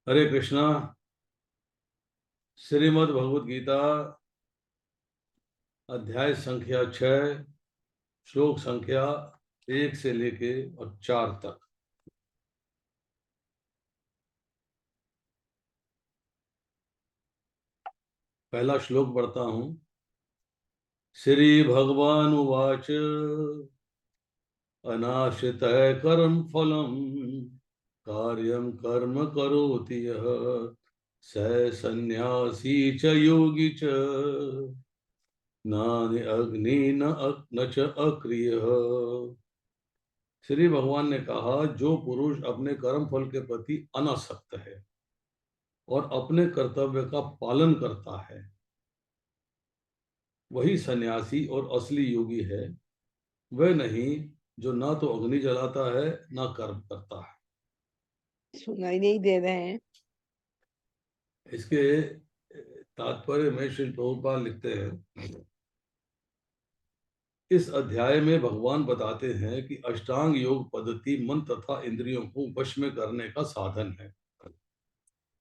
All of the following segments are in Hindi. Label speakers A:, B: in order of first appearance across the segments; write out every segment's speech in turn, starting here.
A: हरे कृष्णा। श्रीमद् भगवद गीता अध्याय संख्या 6, श्लोक संख्या 1 से लेके और 4 तक। पहला श्लोक पढ़ता हूं। श्री भगवान उवाच अनाश्रितः कर्म फलम कार्यं कर्म करोति यः स सन्यासी च योगी च न अग्नि न च अक्रियः। श्री भगवान ने कहा, जो पुरुष अपने कर्म फल के प्रति अनासक्त है और अपने कर्तव्य का पालन करता है, वही सन्यासी और असली योगी है। वह नहीं जो ना तो अग्नि जलाता है ना कर्म करता है।
B: सुनाई नहीं दे रहे हैं।
A: इसके तात्पर्य में श्री प्रभुपाद लिखते हैं, इस अध्याय में भगवान बताते हैं कि अष्टांग योग पद्धति मन तथा इंद्रियों को वश में करने का साधन है,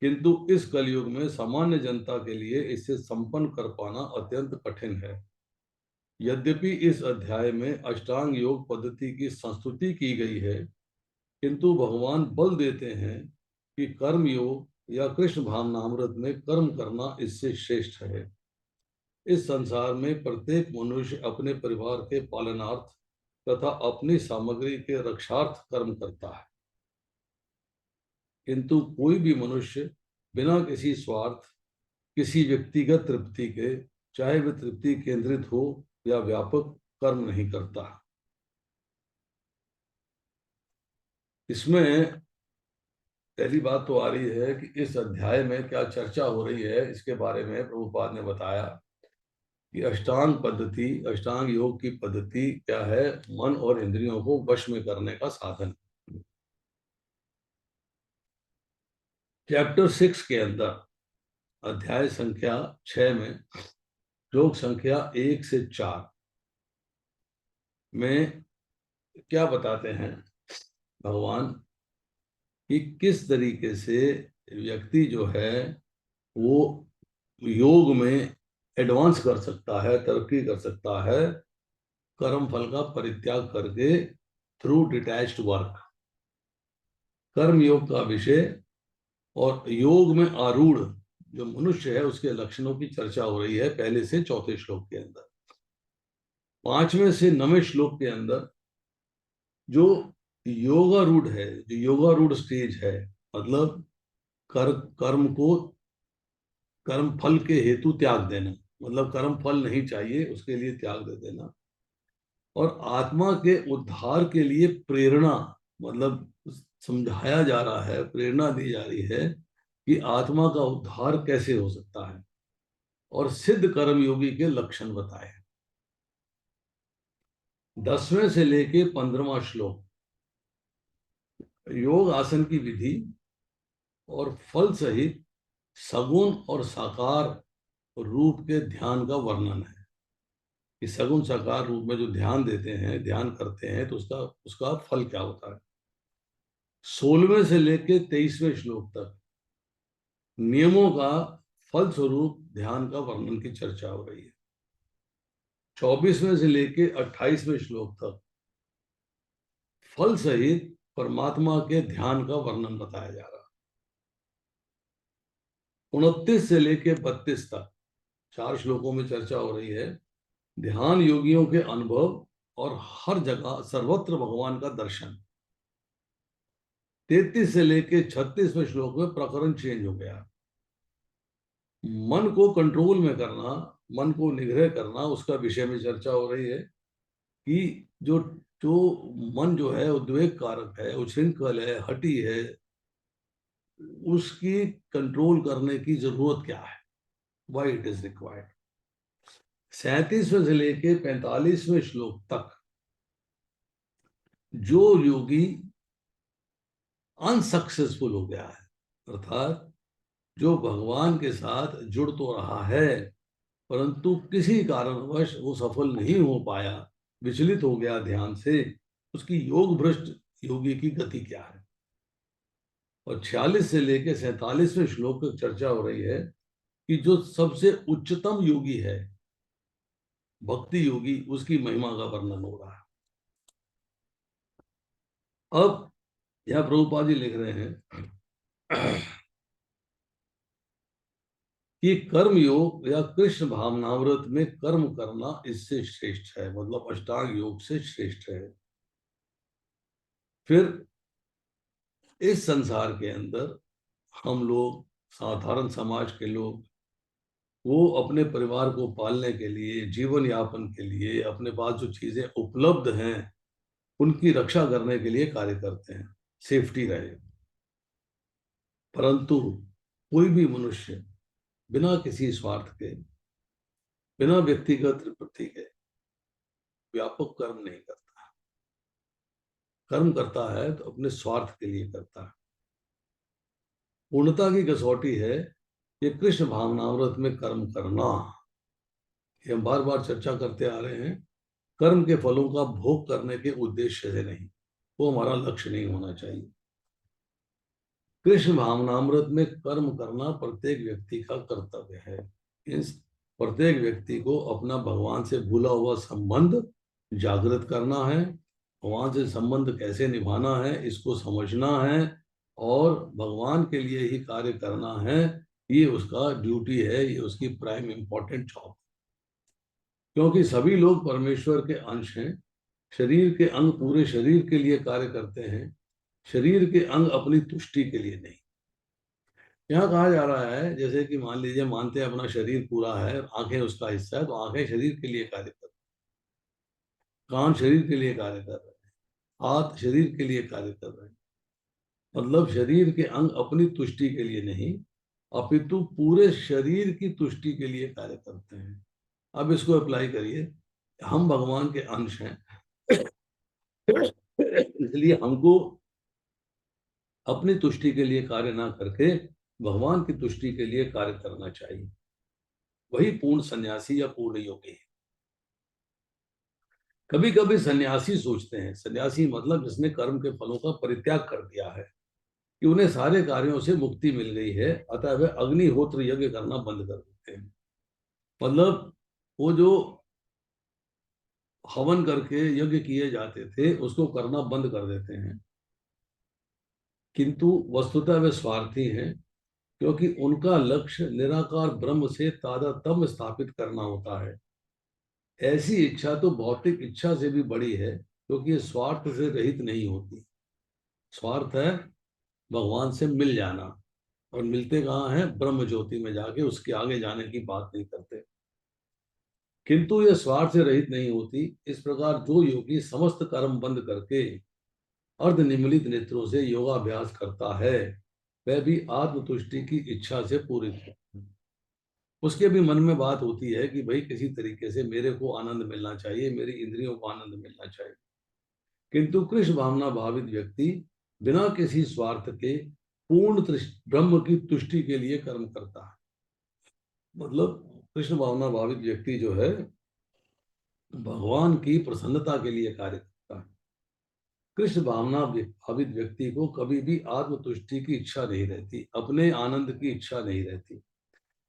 A: किंतु इस कलयुग में सामान्य जनता के लिए इसे संपन्न कर पाना अत्यंत कठिन है। यद्यपि इस अध्याय में अष्टांग योग पद्धति की संस्तुति की गई है, किंतु भगवान बल देते हैं कि कर्म योग या कृष्ण भावनामृत में कर्म करना इससे श्रेष्ठ है। इस संसार में प्रत्येक मनुष्य अपने परिवार के पालनार्थ तथा अपनी सामग्री के रक्षार्थ कर्म करता है, किंतु कोई भी मनुष्य बिना किसी स्वार्थ, किसी व्यक्तिगत तृप्ति के, चाहे वह तृप्ति केंद्रित हो या व्यापक, कर्म नहीं करता। इसमें पहली बात तो आ रही है कि इस अध्याय में क्या चर्चा हो रही है, इसके बारे में प्रभुपाद ने बताया कि अष्टांग पद्धति, अष्टांग योग की पद्धति क्या है, मन और इंद्रियों को वश में करने का साधन। चैप्टर 6 के अंदर अध्याय संख्या 6 में श्लोक संख्या 1 से 4 में क्या बताते हैं भगवान कि किस तरीके से व्यक्ति जो है वो योग में एडवांस कर सकता है, तरक्की कर सकता है, कर्म फल का परित्याग करके, थ्रू डिटैच्ड वर्क। कर्म योग का विषय और योग में आरूढ़ जो मनुष्य है उसके लक्षणों की चर्चा हो रही है पहले से चौथे श्लोक के अंदर। 5वें से 9वें श्लोक के अंदर जो योगारूढ़ है, जो योगारूढ़ स्टेज है, मतलब कर्म को कर्म फल के हेतु त्याग देना, मतलब कर्म फल नहीं चाहिए उसके लिए त्याग दे देना, और आत्मा के उद्धार के लिए प्रेरणा, मतलब समझाया जा रहा है, प्रेरणा दी जा रही है कि आत्मा का उद्धार कैसे हो सकता है, और सिद्ध कर्म योगी के लक्षण बताए। 10वें से लेके 15वां श्लोक योग आसन की विधि और फल सहित सगुण और साकार रूप के ध्यान का वर्णन है कि सगुण साकार रूप में जो ध्यान देते हैं, ध्यान करते हैं, तो उसका उसका फल क्या होता है। 16वें से लेके 23वें श्लोक तक नियमों का फल स्वरूप ध्यान का वर्णन की चर्चा हो रही है। 24वें से लेके 28वें श्लोक तक फल सहित परमात्मा के ध्यान का वर्णन बताया जा रहा है। 29 से लेके 32 तक 4 श्लोकों में चर्चा हो रही है ध्यान योगियों के अनुभव और हर जगह सर्वत्र भगवान का दर्शन। 33 से लेके 36वें श्लोक में प्रकरण चेंज हो गया। मन को कंट्रोल में करना, मन को निग्रह करना, उसका विषय में चर्चा हो रही है कि जो जो मन जो है उद्वेग कारक है, उच्छृंखल है, हठी है, उसकी कंट्रोल करने की जरूरत क्या है, व्हाई इट इज रिक्वायर्ड। 37वें से लेके 45वें श्लोक तक जो योगी अनसक्सेसफुल हो गया है, अर्थात जो भगवान के साथ जुड़ तो रहा है परंतु किसी कारणवश वो सफल नहीं हो पाया, विचलित हो गया ध्यान से, उसकी योग भ्रष्ट योगी की गति क्या है। और 46 से लेकर 47वें श्लोक तक चर्चा हो रही है कि जो सबसे उच्चतम योगी है, भक्ति योगी, उसकी महिमा का वर्णन हो रहा है। अब यह प्रभुपाद जी लिख रहे हैं कि कर्म योग या कृष्ण भावनामृत में कर्म करना इससे श्रेष्ठ है, मतलब अष्टांग योग से श्रेष्ठ है। फिर इस संसार के अंदर हम लोग, साधारण समाज के लोग, वो अपने परिवार को पालने के लिए, जीवन यापन के लिए, अपने पास जो चीजें उपलब्ध हैं उनकी रक्षा करने के लिए कार्य करते हैं, सेफ्टी रहे। परंतु कोई भी मनुष्य बिना किसी स्वार्थ के, बिना व्यक्तिगत तृप्ति के व्यापक कर्म नहीं करता। कर्म करता है तो अपने स्वार्थ के लिए करता है। पूर्णता की कसौटी है ये कृष्ण भावनामृत में कर्म करना। ये हम बार बार चर्चा करते आ रहे हैं। कर्म के फलों का भोग करने के उद्देश्य से नहीं, वो हमारा लक्ष्य नहीं होना चाहिए। कृष्ण भावनामृत में कर्म करना प्रत्येक व्यक्ति का कर्तव्य है। इस प्रत्येक व्यक्ति को अपना भगवान से भूला हुआ संबंध जागृत करना है, भगवान से संबंध कैसे निभाना है इसको समझना है, और भगवान के लिए ही कार्य करना है। ये उसका ड्यूटी है, ये उसकी प्राइम इंपॉर्टेंट जॉब। क्योंकि सभी लोग परमेश्वर के अंश हैं। शरीर के अंग पूरे शरीर के लिए कार्य करते हैं, शरीर के अंग अपनी तुष्टि के लिए नहीं। यहाँ कहा जा रहा है जैसे कि मान लीजिए, मानते हैं अपना शरीर पूरा है, आंखें उसका हिस्सा है, तो आंखें शरीर के लिए कार्य कर रही, कान शरीर के लिए कार्य कर रहे हैं, हाथ शरीर के लिए कार्य कर रहे हैं। मतलब शरीर के अंग अपनी तुष्टि के लिए नहीं, अपितु पूरे शरीर की तुष्टि के लिए कार्य करते हैं। अब इसको अप्लाई करिए। हम भगवान के अंश हैं, इसलिए हमको अपनी तुष्टि के लिए कार्य ना करके भगवान की तुष्टि के लिए कार्य करना चाहिए। वही पूर्ण सन्यासी या पूर्ण योगी है। कभी कभी सन्यासी सोचते हैं, सन्यासी मतलब जिसने कर्म के फलों का परित्याग कर दिया है, कि उन्हें सारे कार्यों से मुक्ति मिल गई है, अतः वे अग्निहोत्र यज्ञ करना बंद कर देते हैं। मतलब वो जो हवन करके यज्ञ किए जाते थे उसको करना बंद कर देते हैं। किंतु वस्तुतः वे स्वार्थी हैं, क्योंकि उनका लक्ष्य निराकार ब्रह्म से तादात्म्य स्थापित करना होता है। ऐसी इच्छा तो भौतिक इच्छा से भी बड़ी है, क्योंकि ये स्वार्थ से रहित नहीं होती। स्वार्थ है भगवान से मिल जाना, और मिलते कहाँ है? ब्रह्म ज्योति में जाके, उसके आगे जाने की बात नहीं करते। किंतु ये स्वार्थ से रहित नहीं होती। इस प्रकार जो योगी समस्त कर्म बंद करके अर्ध निमिलित नेत्रों से योगाभ्यास करता है, वह भी आत्मतुष्टि की इच्छा से पूरित है। उसके भी मन में बात होती है कि भाई किसी तरीके से मेरे को आनंद मिलना चाहिए, मेरी इंद्रियों को आनंद मिलना चाहिए। किंतु कृष्ण भावना भावित व्यक्ति बिना किसी स्वार्थ के पूर्ण ब्रह्म की तुष्टि के लिए कर्म करता है। मतलब कृष्ण भावना भावित व्यक्ति जो है, भगवान की प्रसन्नता के लिए कार्य करता है। कृष्ण भावना भावित व्यक्ति को कभी भी आत्मतुष्टि की इच्छा नहीं रहती, अपने आनंद की इच्छा नहीं रहती।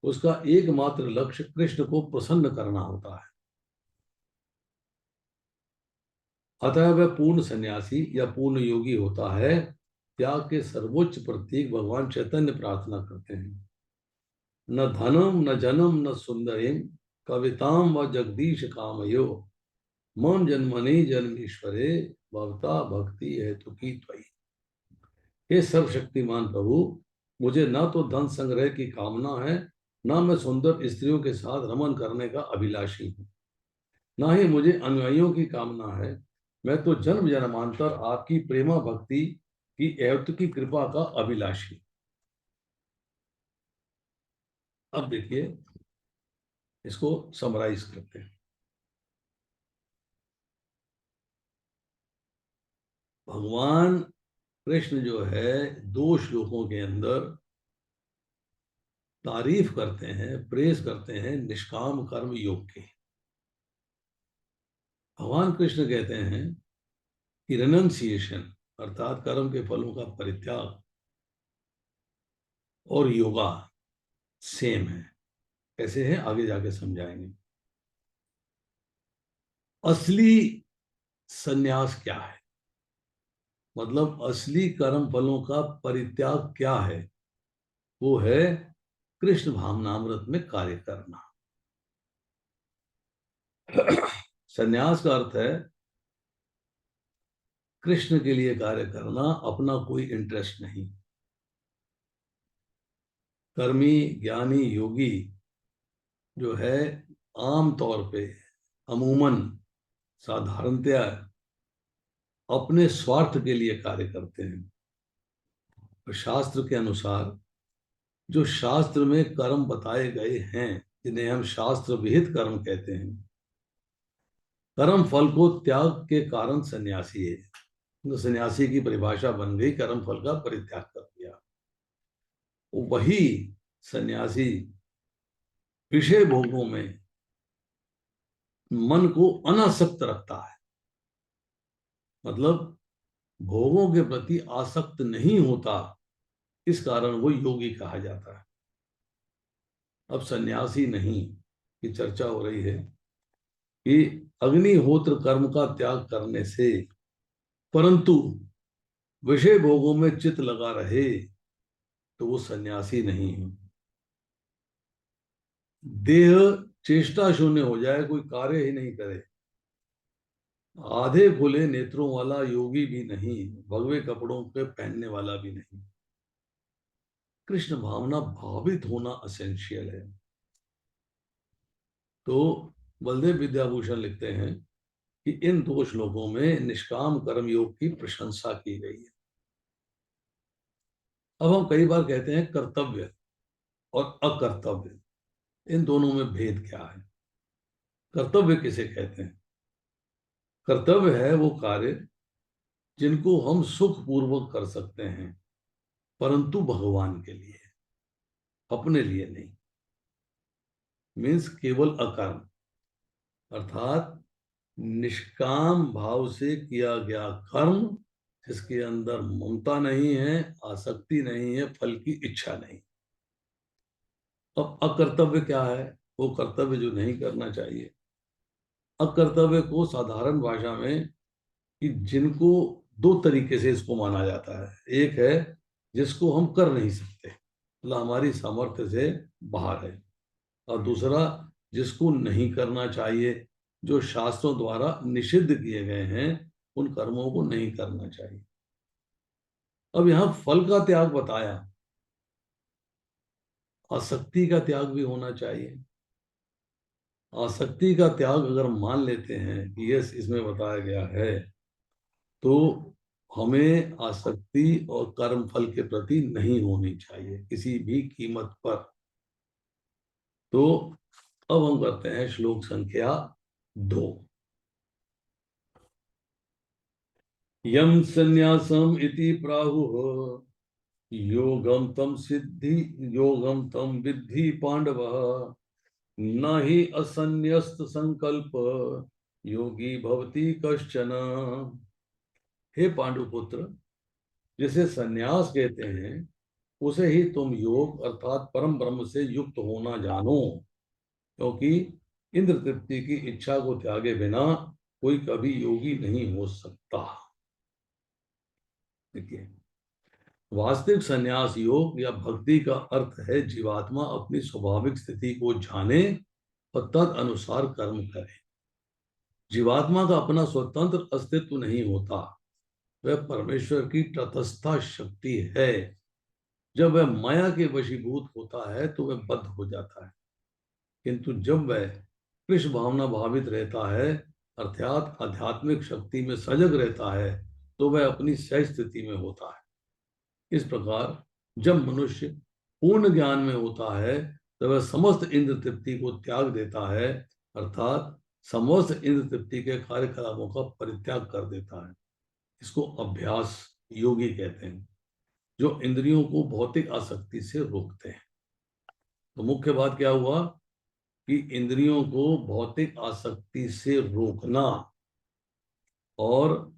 A: उसका एकमात्र लक्ष्य कृष्ण को प्रसन्न करना होता है। अतः वह पूर्ण सन्यासी या पूर्ण योगी होता है। त्याग के सर्वोच्च प्रतीक भगवान चैतन्य प्रार्थना करते हैं। न धनम न जनम न सुंदरिम कविताम व जगदीश कामयो मम जन्मनि जन्मीश्वरे भवता भक्ति हेतु की त्वयि। हे सर्वशक्तिमान प्रभु, मुझे ना तो धन संग्रह की कामना है, ना मैं सुंदर स्त्रियों के साथ रमन करने का अभिलाषी हूँ, ना ही मुझे अनुयायियों की कामना है। मैं तो जन्म जन्मांतर आपकी प्रेमा भक्ति की एवं की कृपा का अभिलाषी। अब देखिए, इसको समराइज करते हैं। भगवान कृष्ण जो है, दो श्लोकों के अंदर तारीफ करते हैं, प्रेस करते हैं निष्काम कर्म योग की। भगवान कृष्ण कहते हैं कि रिनंसिएशन अर्थात कर्म के फलों का परित्याग और योगा सेम है। कैसे है आगे जाके समझाएंगे। असली सन्यास क्या है, मतलब असली कर्म फलों का परित्याग क्या है, वो है कृष्ण भावनामृत में कार्य करना। सन्यास का अर्थ है कृष्ण के लिए कार्य करना, अपना कोई इंटरेस्ट नहीं। कर्मी ज्ञानी योगी जो है आम तौर पे, अमूमन, साधारणतया अपने स्वार्थ के लिए कार्य करते हैं। और शास्त्र के अनुसार जो शास्त्र में कर्म बताए गए हैं, जिन्हें हम शास्त्र विहित कर्म कहते हैं, कर्म फल को त्याग के कारण सन्यासी है। तो सन्यासी की परिभाषा बन गई कर्म फल का परित्याग कर दिया। वही सन्यासी विषय भोगों में मन को अनासक्त रखता है, मतलब भोगों के प्रति आसक्त नहीं होता, इस कारण वो योगी कहा जाता है। अब सन्यासी नहीं की चर्चा हो रही है कि अग्निहोत्र कर्म का त्याग करने से, परंतु विषय भोगों में चित लगा रहे, तो वो सन्यासी नहीं है। देह चेष्टा शून्य हो जाए, कोई कार्य ही नहीं करे, आधे खुले नेत्रों वाला योगी भी नहीं, भगवे कपड़ों के पहनने वाला भी नहीं। कृष्ण भावना भावित होना असेंशियल है। तो बलदेव विद्याभूषण लिखते हैं कि इन दो श्लोकों में निष्काम कर्म योग की प्रशंसा की गई है। अब हम कई बार कहते हैं कर्तव्य और अकर्तव्य, इन दोनों में भेद क्या है। कर्तव्य किसे कहते हैं? कर्तव्य है वो कार्य जिनको हम सुख पूर्वक कर सकते हैं, परंतु भगवान के लिए, अपने लिए नहीं। मीन्स केवल अकर्म, अर्थात निष्काम भाव से किया गया कर्म, जिसके अंदर ममता नहीं है, आसक्ति नहीं है, फल की इच्छा नहीं। अब अकर्तव्य क्या है? वो कर्तव्य जो नहीं करना चाहिए। अकर्तव्य को साधारण भाषा में कि जिनको दो तरीके से इसको माना जाता है। एक है जिसको हम कर नहीं सकते, मतलब हमारी सामर्थ्य से बाहर है, और दूसरा जिसको नहीं करना चाहिए, जो शास्त्रों द्वारा निषिद्ध किए गए हैं, उन कर्मों को नहीं करना चाहिए। अब यहां फल का त्याग बताया, आसक्ति का त्याग भी होना चाहिए। आसक्ति का त्याग अगर मान लेते हैं कि यस इसमें बताया गया है, तो हमें आसक्ति और कर्म फल के प्रति नहीं होनी चाहिए किसी भी कीमत पर। तो अब हम करते हैं श्लोक संख्या 2। यम संन्यासम इति प्राहुः योगम तम सिद्धि, योगम तम विद्धि पांडव, न ही असन्यस्त संकल्प योगी भवति कश्चन। हे पांडुपुत्र, जिसे सन्यास कहते हैं उसे ही तुम योग अर्थात परम ब्रह्म से युक्त होना जानो, क्योंकि इंद्र तृप्ति की इच्छा को त्यागे बिना कोई कभी योगी नहीं हो सकता। देखिए, वास्तविक संन्यास योग या भक्ति का अर्थ है जीवात्मा अपनी स्वाभाविक स्थिति को जाने और तद अनुसार कर्म करे। जीवात्मा का अपना स्वतंत्र अस्तित्व नहीं होता, वह परमेश्वर की तटस्था शक्ति है। जब वह माया के वशीभूत होता है तो वह बद्ध हो जाता है, किंतु जब वह कृष्ण भावना भावित रहता है, अर्थात आध्यात्मिक शक्ति में सजग रहता है, तो वह अपनी सहज स्थिति में होता है। इस प्रकार जब मनुष्य पूर्ण ज्ञान में होता है, तो वह समस्त इंद्र तृप्ति को त्याग देता है, अर्थात समस्त इंद्र तृप्ति के कार्यकलापों का परित्याग कर देता है। इसको अभ्यास योगी कहते हैं, जो इंद्रियों को भौतिक आसक्ति से रोकते हैं। तो मुख्य बात क्या हुआ कि इंद्रियों को भौतिक आसक्ति से रोकना, और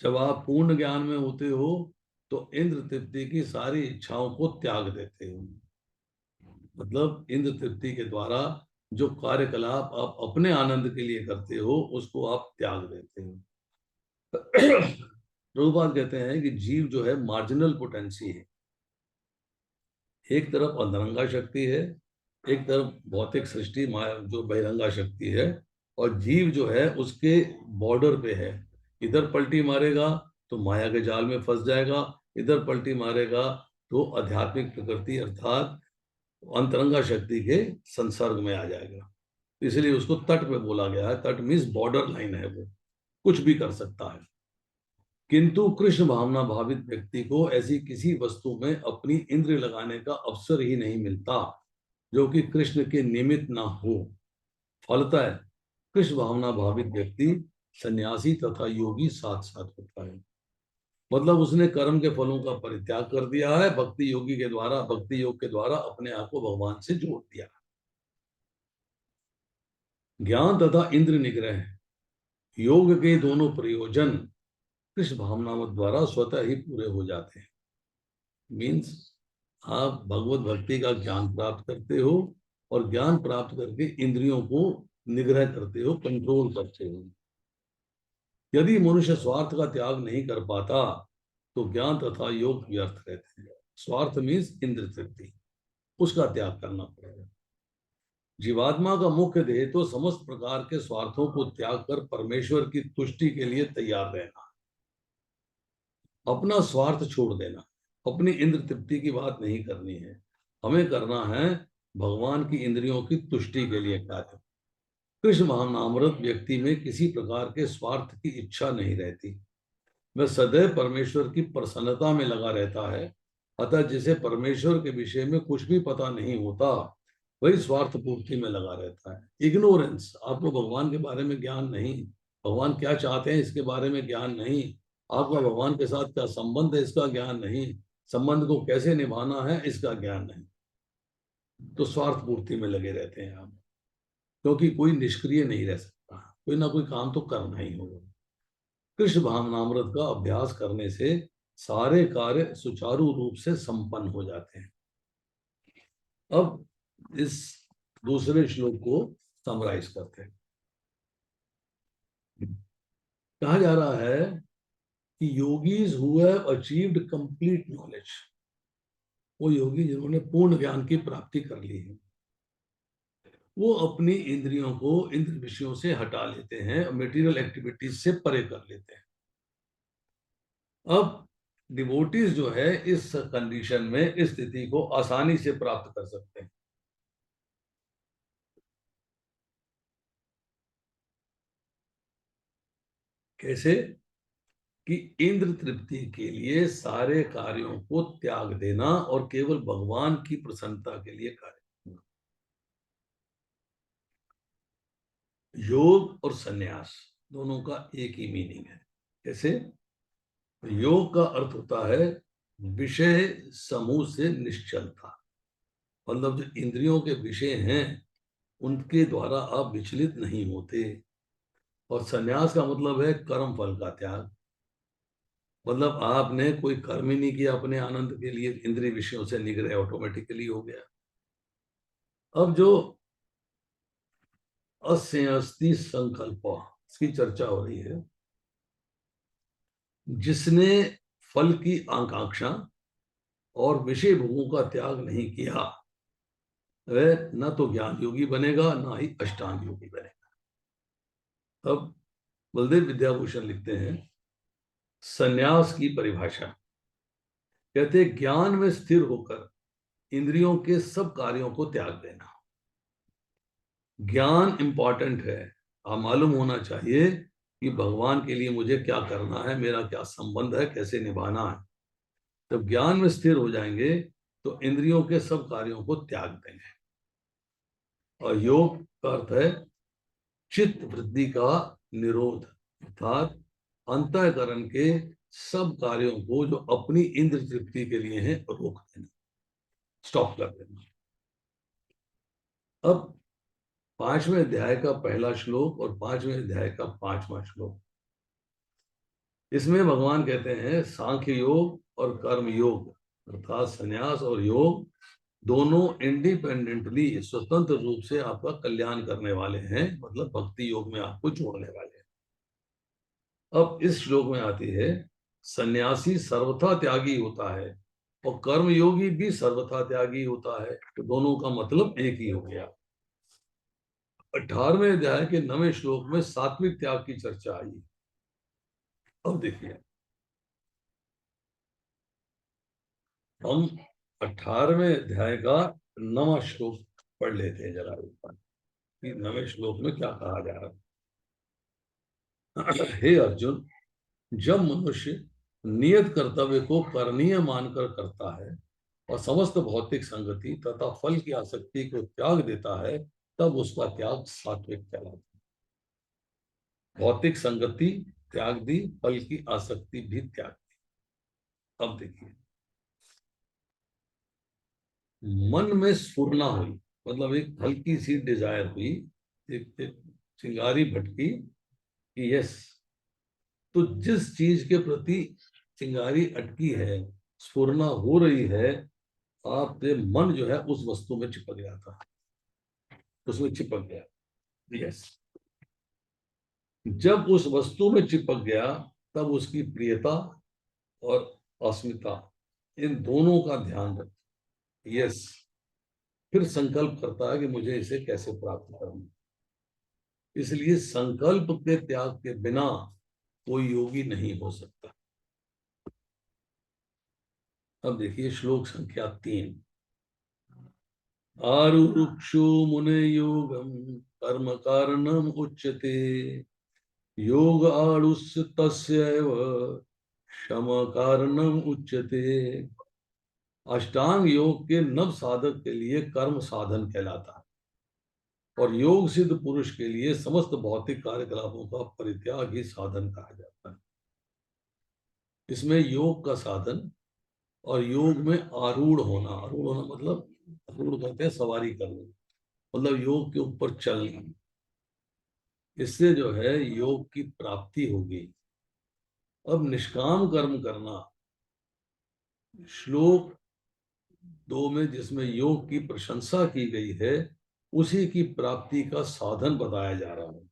A: जब आप पूर्ण ज्ञान में होते हो तो इंद्र तृप्ति की सारी इच्छाओं को त्याग देते हो। मतलब इंद्र तृप्ति के द्वारा जो कार्यकलाप आप अपने आनंद के लिए करते हो उसको आप त्याग देते हो। प्रभुपाद कहते हैं कि जीव जो है मार्जिनल पोटेंसी है। एक तरफ अंतरंगा शक्ति है, एक तरफ भौतिक सृष्टि माया जो बहिरंगा शक्ति है, और जीव जो है उसके बॉर्डर पे है। इधर पलटी मारेगा तो माया के जाल में फंस जाएगा, इधर पलटी मारेगा तो आध्यात्मिक प्रकृति अर्थात अंतरंगा शक्ति के संसर्ग में आ जाएगा। इसलिए उसको तट पे बोला गया है। तट मीन्स बॉर्डर लाइन है, वो कुछ भी कर सकता है। किंतु कृष्ण भावना भावित व्यक्ति को ऐसी किसी वस्तु में अपनी इंद्रिय लगाने का अवसर ही नहीं मिलता जो कि कृष्ण के निमित्त ना हो। फलतः कृष्ण भावना भावित व्यक्ति सन्यासी तथा योगी साथ साथ होता है। मतलब उसने कर्म के फलों का परित्याग कर दिया है, भक्ति योगी के द्वारा, भक्ति योग के द्वारा अपने आप को भगवान से जोड़ दिया। ज्ञान तथा इंद्र निग्रह योग के दोनों प्रयोजन कृष्ण भावनाओं द्वारा स्वतः ही पूरे हो जाते हैं। मीन्स आप भगवत भक्ति का ज्ञान प्राप्त करते हो और ज्ञान प्राप्त करके इंद्रियों को निग्रह करते हो, कंट्रोल करते हो। यदि मनुष्य स्वार्थ का त्याग नहीं कर पाता तो ज्ञान तथा योग व्यर्थ रहते हैं। स्वार्थ मीन्स इंद्र तृप्ति, उसका त्याग करना पड़ेगा। जीवात्मा का मुख्य ध्येय तो समस्त प्रकार के स्वार्थों को त्याग कर परमेश्वर की तुष्टि के लिए तैयार रहना, अपना स्वार्थ छोड़ देना, अपनी इंद्र तृप्ति की बात नहीं करनी है। हमें करना है भगवान की इंद्रियों की तुष्टि के लिए कार्य। कृष्ण महानामृत व्यक्ति में किसी प्रकार के स्वार्थ की इच्छा नहीं रहती, वह सदैव परमेश्वर की प्रसन्नता में लगा रहता है। अतः जिसे परमेश्वर के विषय में कुछ भी पता नहीं होता वही स्वार्थ पूर्ति में लगा रहता है। इग्नोरेंस, आपको भगवान के बारे में ज्ञान नहीं, भगवान क्या चाहते हैं इसके बारे में ज्ञान नहीं, आपका भगवान के साथ क्या संबंध है इसका ज्ञान नहीं, संबंध को कैसे निभाना है इसका ज्ञान नहीं, तो स्वार्थ पूर्ति में लगे रहते हैं आप। क्योंकि कोई निष्क्रिय नहीं रह सकता, कोई ना कोई काम तो करना ही होगा। कृष्ण भावनामृत का अभ्यास करने से सारे कार्य सुचारू रूप से संपन्न हो जाते हैं। अब इस दूसरे श्लोक को समराइज करते हैं। कहा जा रहा है कि yogis who have achieved complete knowledge, वो योगी जिन्होंने पूर्ण ज्ञान की प्राप्ति कर ली है, वो अपनी इंद्रियों को इंद्र विषयों से हटा लेते हैं और मटेरियल एक्टिविटीज से परे कर लेते हैं। अब डिवोटीज जो है इस कंडीशन में इस स्थिति को आसानी से प्राप्त कर सकते हैं। कैसे? कि इंद्र तृप्ति के लिए सारे कार्यों को त्याग देना और केवल भगवान की प्रसन्नता के लिए कार्य करना। योग और सन्यास दोनों का एक ही मीनिंग है। कैसे? योग का अर्थ होता है विषय समूह से निश्चलता, मतलब जो इंद्रियों के विषय हैं उनके द्वारा आप विचलित नहीं होते। और सन्यास का मतलब है कर्म फल का त्याग, मतलब आपने कोई कर्म ही नहीं किया अपने आनंद के लिए, इंद्रिय विषयों से निग्रह ऑटोमेटिकली हो गया। अब जो असंयस्ति संकल्प इसकी चर्चा हो रही है, जिसने फल की आकांक्षा और विषय भोगों का त्याग नहीं किया वह न तो ज्ञान योगी बनेगा ना ही अष्टांग योगी बनेगा। अब बलदेव विद्याभूषण लिखते हैं सन्यास की परिभाषा, कहते ज्ञान में स्थिर होकर इंद्रियों के सब कार्यों को त्याग देना। ज्ञान इंपॉर्टेंट है, आप मालूम होना चाहिए कि भगवान के लिए मुझे क्या करना है, मेरा क्या संबंध है, कैसे निभाना है। जब ज्ञान में स्थिर हो जाएंगे तो इंद्रियों के सब कार्यों को त्याग देंगे। और योग का अर्थ है चित्त वृद्धि का निरोध, अर्थात अंतःकरण के सब कार्यों को जो अपनी इंद्र तृप्ति के लिए हैं रोक देना, स्टॉप कर देना। अब 5वें अध्याय का पहला श्लोक और 5वें अध्याय का 5वां श्लोक, इसमें भगवान कहते हैं सांख्य योग और कर्म योग अर्थात संन्यास और योग दोनों इंडिपेंडेंटली स्वतंत्र रूप से आपका कल्याण करने वाले हैं, मतलब भक्ति योग में आपको जोड़ने वाले हैं। अब इस श्लोक में आती है सन्यासी सर्वथा त्यागी होता है और कर्म योगी भी सर्वथा त्यागी होता है, तो दोनों का मतलब एक ही हो गया। 18वें अध्याय के 9वें श्लोक में सात्विक त्याग की चर्चा आई। अब देखिए, हम 18वें अध्याय का 9वां श्लोक पढ़ लेते हैं जरा एक बार कि 9वें श्लोक में क्या कहा जा रहा है। हे अर्जुन, जब मनुष्य नियत कर्तव्य को करणीय मानकर करता है और समस्त भौतिक संगति तथा फल की आसक्ति को त्याग देता है, तब उसका त्याग सात्विक कहलाता है। भौतिक संगति त्याग दी, फल की आसक्ति भी त्याग दी। अब देखिए, मन में स्फुरना हुई, मतलब एक हल्की सी डिजायर हुई, एक चिंगारी भटकी कि यस, तो जिस चीज के प्रति चिंगारी अटकी है, स्फुरना हो रही है, आपके मन जो है उस वस्तु में चिपक गया था, उसमें चिपक गया। यस, जब उस वस्तु में चिपक गया तब उसकी प्रियता और अस्मिता, इन दोनों का ध्यान रखें। यस, फिर संकल्प करता है कि मुझे इसे कैसे प्राप्त करना। इसलिए संकल्प के त्याग के बिना कोई योगी नहीं हो सकता। अब देखिए श्लोक संख्या 3। आरुरुक्षु मुने योगम कर्म कारणम उच्यते योग आरुष्य तस्यैव शम कारणम उच्यते। अष्टांग योग के नव साधक के लिए कर्म साधन कहलाता है और योग सिद्ध पुरुष के लिए समस्त भौतिक कार्यकलापों का परित्याग ही साधन कहा जाता है। इसमें योग का साधन और योग में आरूढ़ होना, आरूढ़ होना मतलब आरूढ़ कहते हैं सवारी करना, मतलब योग के ऊपर चलना, इससे जो है योग की प्राप्ति होगी। अब निष्काम कर्म करना, श्लोक 2 में जिसमें योग की प्रशंसा की गई है, उसी की प्राप्ति का साधन बताया जा रहा है।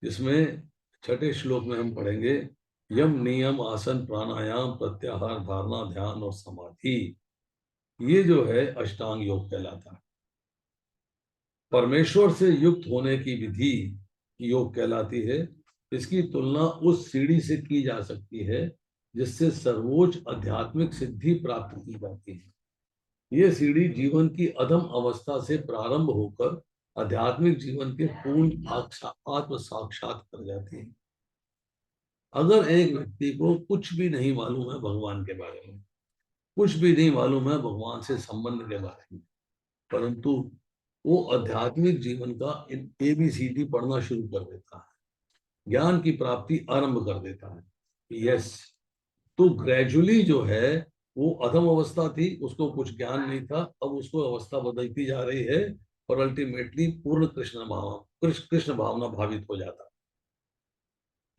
A: जिसमें छठे श्लोक में हम पढ़ेंगे यम नियम आसन प्राणायाम प्रत्याहार धारणा ध्यान और समाधि, ये जो है अष्टांग योग कहलाता है। परमेश्वर से युक्त होने की विधि योग कहलाती है। इसकी तुलना उस सीढ़ी से की जा सकती है जिससे सर्वोच्च आध्यात्मिक सिद्धि प्राप्त की जाती है। यह सीढ़ी जीवन की अधम अवस्था से प्रारंभ होकर आध्यात्मिक जीवन के पूर्ण आत्म साक्षात कर जाती है। अगर एक व्यक्ति को कुछ भी नहीं मालूम है भगवान के बारे में, कुछ भी नहीं मालूम है भगवान से संबंध के बारे में, परंतु वो आध्यात्मिक जीवन का ABCD पढ़ना शुरू कर देता है, ज्ञान की प्राप्ति आरंभ कर देता है। यस, तो ग्रेजुअली जो है वो अधम अवस्था थी, उसको कुछ ज्ञान नहीं था, अब उसको अवस्था बदलती जा रही है और अल्टीमेटली पूर्ण कृष्ण भावना भावित हो जाता है।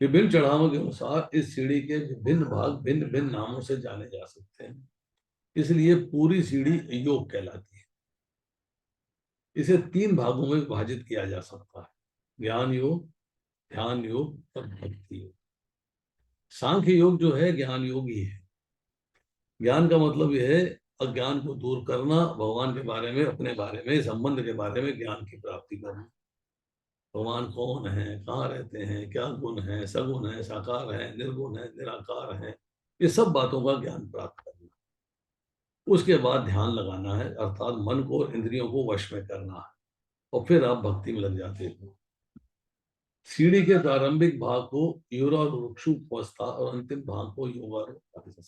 A: विभिन्न चढ़ावों के अनुसार इस सीढ़ी के विभिन्न भाग भिन्न भिन्न नामों से जाने जा सकते हैं, इसलिए पूरी सीढ़ी योग कहलाती है। इसे 3 भागों में विभाजित किया जा सकता है, ज्ञान योग, ध्यान योग और भक्ति योग। सांख्य योग जो है ज्ञान योग ही है। ज्ञान का मतलब यह है अज्ञान को दूर करना, भगवान के बारे में, अपने बारे में, संबंध के बारे में ज्ञान की प्राप्ति करना। भगवान कौन है, कहाँ रहते हैं, क्या गुण है, सगुण है, साकार है, निर्गुण है, निराकार है, ये सब बातों का ज्ञान प्राप्त करना। उसके बाद ध्यान लगाना है, अर्थात मन को और इंद्रियों को वश में करना है, और फिर आप भक्ति में लग जाते हो। सीढ़ी के प्रारंभिक भाग को योगारूढ़ अवस्था और अंतिम भाग को योगारूढ़।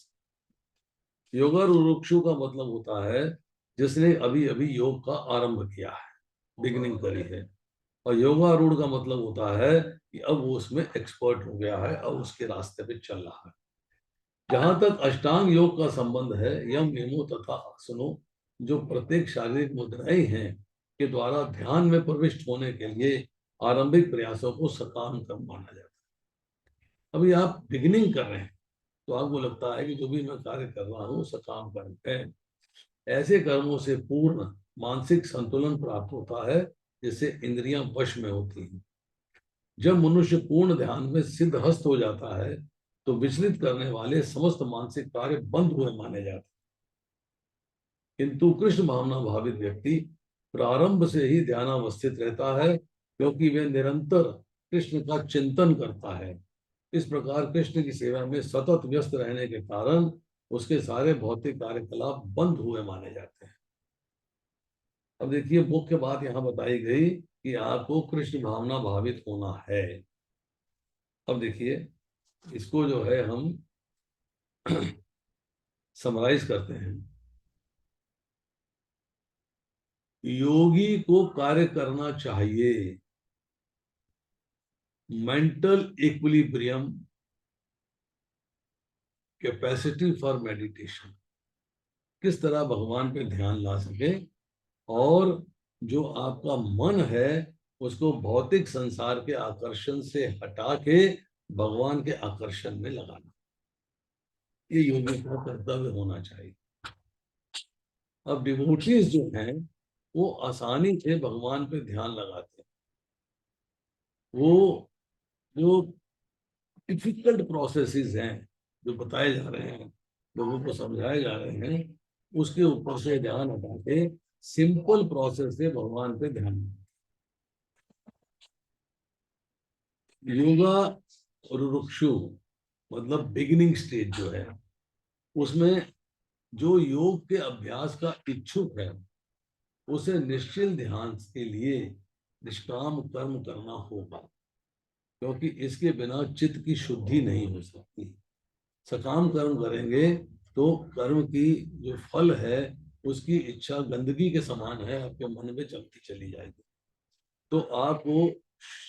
A: योगारूढ़ का मतलब होता है जिसने अभी अभी योग का आरंभ किया है, बिगिनिंग करी है, और योगारूढ़ का मतलब होता है कि अब वो उसमें एक्सपर्ट हो गया है, अब उसके रास्ते पे चल रहा है। जहां तक अष्टांग योग का संबंध है, यम नियमों तथा आसनों, जो प्रत्येक शारीरिक मुद्राएं हैं, के द्वारा ध्यान में प्रविष्ट होने के लिए आरंभिक प्रयासों को सकाम कर्म माना जाता है। अभी आप बिगिनिंग कर रहे हैं, तो आपको लगता है कि जो भी मैं कार्य कर रहा हूँ सकाम कर्म है। ऐसे कर्मों से पूर्ण मानसिक संतुलन प्राप्त होता है, जिससे इंद्रियां वश में होती हैं। जब मनुष्य पूर्ण ध्यान में सिद्धहस्त हो जाता है, तो विचलित करने वाले समस्त मानसिक कार्य बंद हुए माने जाते हैं। किंतु कृष्ण भावना भावित व्यक्ति प्रारंभ से ही ध्यानावस्थित रहता है, क्योंकि वे निरंतर कृष्ण का चिंतन करता है। इस प्रकार कृष्ण की सेवा में सतत व्यस्त रहने के कारण उसके सारे भौतिक कार्यकलाप बंद हुए माने जाते हैं। अब देखिए, मुख्य बात यहाँ बताई गई कि आपको कृष्ण भावना भावित होना है। अब देखिए, इसको जो है हम समराइज करते हैं। योगी को कार्य करना चाहिए mental equilibrium, capacity for meditation, किस तरह भगवान पे ध्यान ला सके, और जो आपका मन है उसको भौतिक संसार के आकर्षण से हटा के भगवान के आकर्षण में लगाना। ये योगी का कर्तव्य होना चाहिए। अब डिवोटीज जो हैं वो आसानी से भगवान पे ध्यान लगाते हैं। वो जो डिफिकल्ट प्रोसेसेस हैं जो बताए जा रहे हैं, लोगों को समझाए जा रहे हैं, उसके ऊपर से ध्यान हटा के सिंपल प्रोसेस से भगवान पे ध्यान। योगा रुरुक्षु मतलब बिगिनिंग स्टेज जो है, उसमें जो योग के अभ्यास का इच्छुक है उसे निश्चल ध्यान के लिए निष्काम कर्म करना होगा, क्योंकि इसके बिना चित्त की शुद्धि नहीं हो सकती। सकाम कर्म करेंगे तो कर्म की जो फल है उसकी इच्छा गंदगी के समान है, आपके मन में चलती चली जाएगी। तो आपको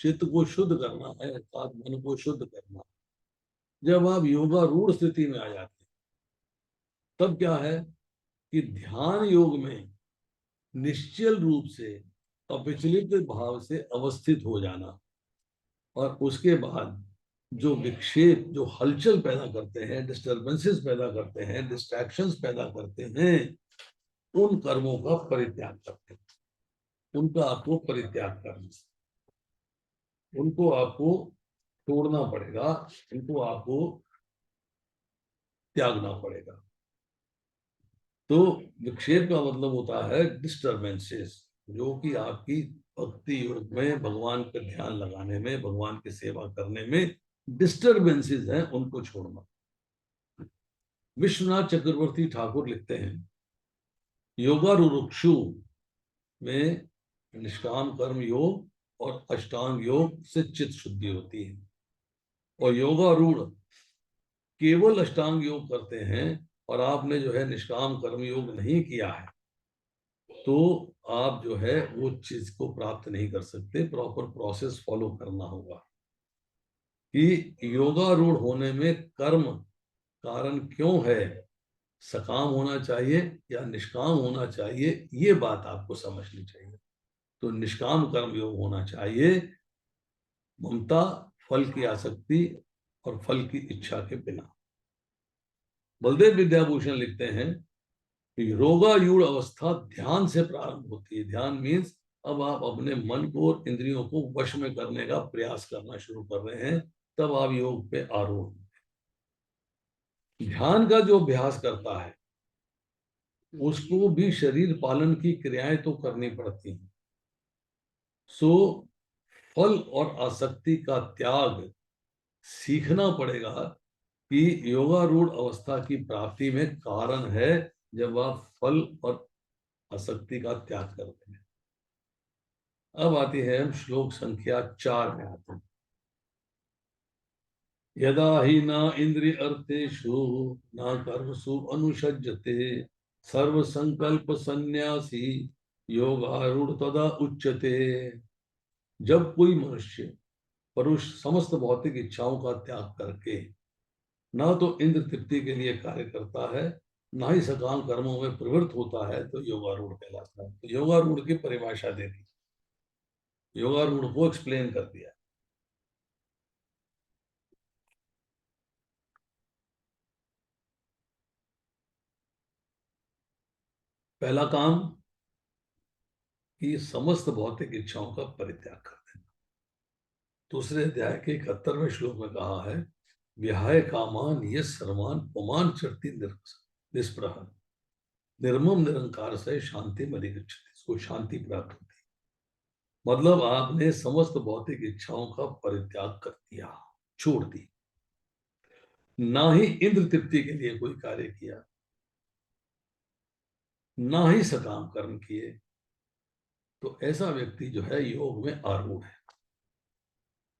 A: चित्त को शुद्ध करना है, अर्थात मन को शुद्ध करना। जब आप योगा रूढ़ स्थिति में आ जाते हैं, तब क्या है कि ध्यान योग में निश्चल रूप से अविचलित भाव से अवस्थित हो जाना, और उसके बाद जो विक्षेप, जो हलचल पैदा करते हैं, डिस्टरबेंसेस पैदा करते हैं, डिस्ट्रैक्शंस पैदा करते हैं, उन कर्मों का परित्याग करते हैं। उनका आपको परित्याग करना, उनको आपको तोड़ना पड़ेगा, उनको आपको त्यागना पड़ेगा। तो विक्षेप का मतलब होता है डिस्टरबेंसेस, जो कि आपकी भक्ति योग में भगवान का ध्यान लगाने में, भगवान की सेवा करने में डिस्टरबेंसेस हैं, उनको छोड़ना। विश्वनाथ चक्रवर्ती ठाकुर लिखते हैं, योगा रुरुक्षु में निष्काम कर्म योग और अष्टांग योग से चित्त शुद्धि होती है, और योगारूढ़ केवल अष्टांग योग करते हैं और आपने जो है निष्काम कर्म योग नहीं किया है, तो आप जो है वो चीज को प्राप्त नहीं कर सकते। प्रॉपर प्रोसेस फॉलो करना होगा कि योगारूढ़ होने में कर्म कारण क्यों है, सकाम होना चाहिए या निष्काम होना चाहिए, ये बात आपको समझनी चाहिए। तो निष्काम कर्म योग होना चाहिए, ममता, फल की आसक्ति और फल की इच्छा के बिना। बलदेव विद्याभूषण लिखते हैं कि रोगायूढ़ अवस्था ध्यान से प्रारंभ होती है। ध्यान मीन्स अब आप अपने मन को और इंद्रियों को वश में करने का प्रयास करना शुरू कर रहे हैं, तब आप योग पे आरूढ़। ध्यान का जो अभ्यास करता है उसको भी शरीर पालन की क्रियाएं तो करनी पड़ती हैं। सो फल और आसक्ति का त्याग सीखना पड़ेगा, कि योगारूढ़ अवस्था की प्राप्ति में कारण है जब आप फल और आसक्ति का त्याग करते हैं। अब आती है हम श्लोक संख्या 4 में आते हैं। यदा ही न इंद्रिय अर्थेषु न कर्मसु अनुषज्यते सर्व संकल्प संन्यासी योगारूढ़ तदा उच्यते। जब कोई मनुष्य पुरुष समस्त भौतिक इच्छाओं का त्याग करके ना तो इंद्र तृप्ति के लिए कार्य करता है, ना ही सकाम कर्मों में प्रवृत्त होता है, तो योगारूढ़ कहलाता है। तो योगारूढ़ की परिभाषा दे दी, योगारूढ़ को एक्सप्लेन कर दिया। पहला काम कि समस्त भौतिक इच्छाओं का परित्याग कर देना। दूसरे अध्याय के 71वें श्लोक में कहा है, विहाय कामान ये सर्वान पुमान चरती निष्प्रह निर्मम निरंकार से शांति मधिगच्छति, इसको शांति प्राप्त होती। मतलब आपने समस्त भौतिक इच्छाओं का परित्याग कर दिया, छोड़ दी, ना ही इंद्र तृप्ति के लिए कोई कार्य किया, ना ही सकाम कर्म किए, तो ऐसा व्यक्ति जो है योग में आरूढ़ है।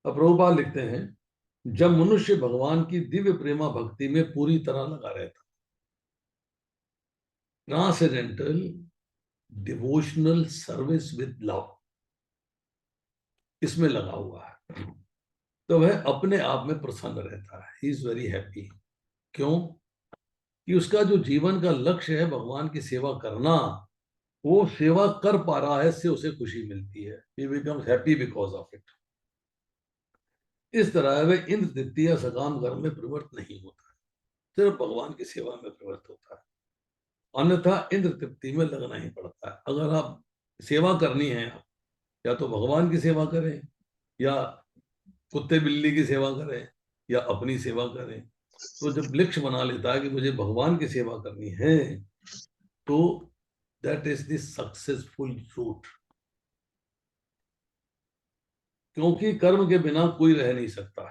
A: अब प्रभुपाद लिखते हैं, जब मनुष्य भगवान की दिव्य प्रेमा भक्ति में पूरी तरह लगा रहता, transcendental devotional service with love, इसमें लगा हुआ है, तो वह अपने आप में प्रसन्न रहता है। He is very happy. क्यों? कि उसका जो जीवन का लक्ष्य है भगवान की सेवा करना, वो सेवा कर पा रहा है, इससे उसे खुशी मिलती है। ही becomes happy because of it. इस तरह वह इंद्र तृप्ति या सकाम कर्म में प्रवृत्त नहीं होता, सिर्फ भगवान की सेवा में प्रवृत्त होता है। अन्यथा इंद्र तृप्ति में लगना ही पड़ता है। अगर आप सेवा करनी है, या तो भगवान की सेवा करें, या कुत्ते बिल्ली की सेवा करें, या अपनी सेवा करें। तो जब लक्ष्य बना लेता है कि मुझे भगवान की सेवा करनी है, तो that is the successful route. क्योंकि कर्म के बिना कोई रह नहीं सकता,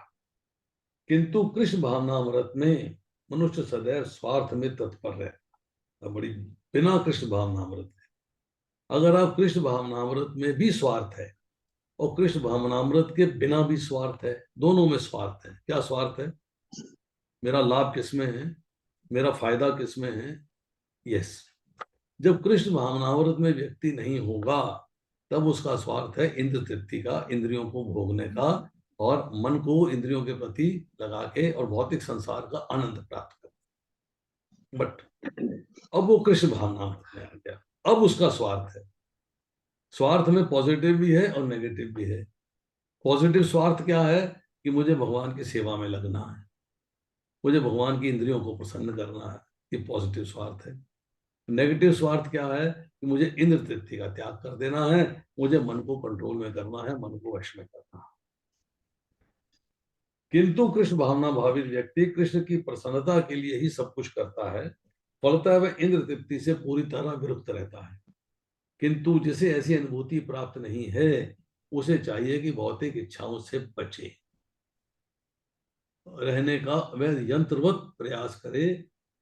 A: किंतु कृष्ण भावनामृत में मनुष्य सदैव स्वार्थ में तत्पर रहता। बड़ी बिना कृष्ण भावनामृत, अगर आप कृष्ण भावनामृत में भी स्वार्थ है और कृष्ण भावनामृत के बिना भी स्वार्थ है, दोनों में स्वार्थ है। क्या स्वार्थ है? मेरा लाभ किसमें है, मेरा फायदा किसमें है? यस। जब कृष्ण भावनामृत में व्यक्ति नहीं होगा, तब उसका स्वार्थ है इंद्र तृप्ति का, इंद्रियों को भोगने का, और मन को इंद्रियों के प्रति लगा के और भौतिक संसार का आनंद प्राप्त कर। बट अब वो कृष्ण भावनामृत में आ गया, अब उसका स्वार्थ है। स्वार्थ में पॉजिटिव भी है और नेगेटिव भी है। पॉजिटिव स्वार्थ क्या है? कि मुझे भगवान की सेवा में लगना है, मुझे भगवान की इंद्रियों को प्रसन्न करना है, ये पॉजिटिव स्वार्थ है। नेगेटिव स्वार्थ क्या है? कि मुझे इंद्र तृप्ति का त्याग कर देना है, मुझे मन को कंट्रोल में करना है, मन को वश में करना है। किंतु कृष्ण भावना भावित व्यक्ति कृष्ण की प्रसन्नता के लिए ही सब कुछ करता है, फलतः वह इंद्र तृप्ति से पूरी तरह विरुक्त रहता है। किंतु जिसे ऐसी अनुभूति प्राप्त नहीं है, उसे चाहिए कि भौतिक इच्छाओं से बचे रहने का वह यंत्रवत प्रयास करे,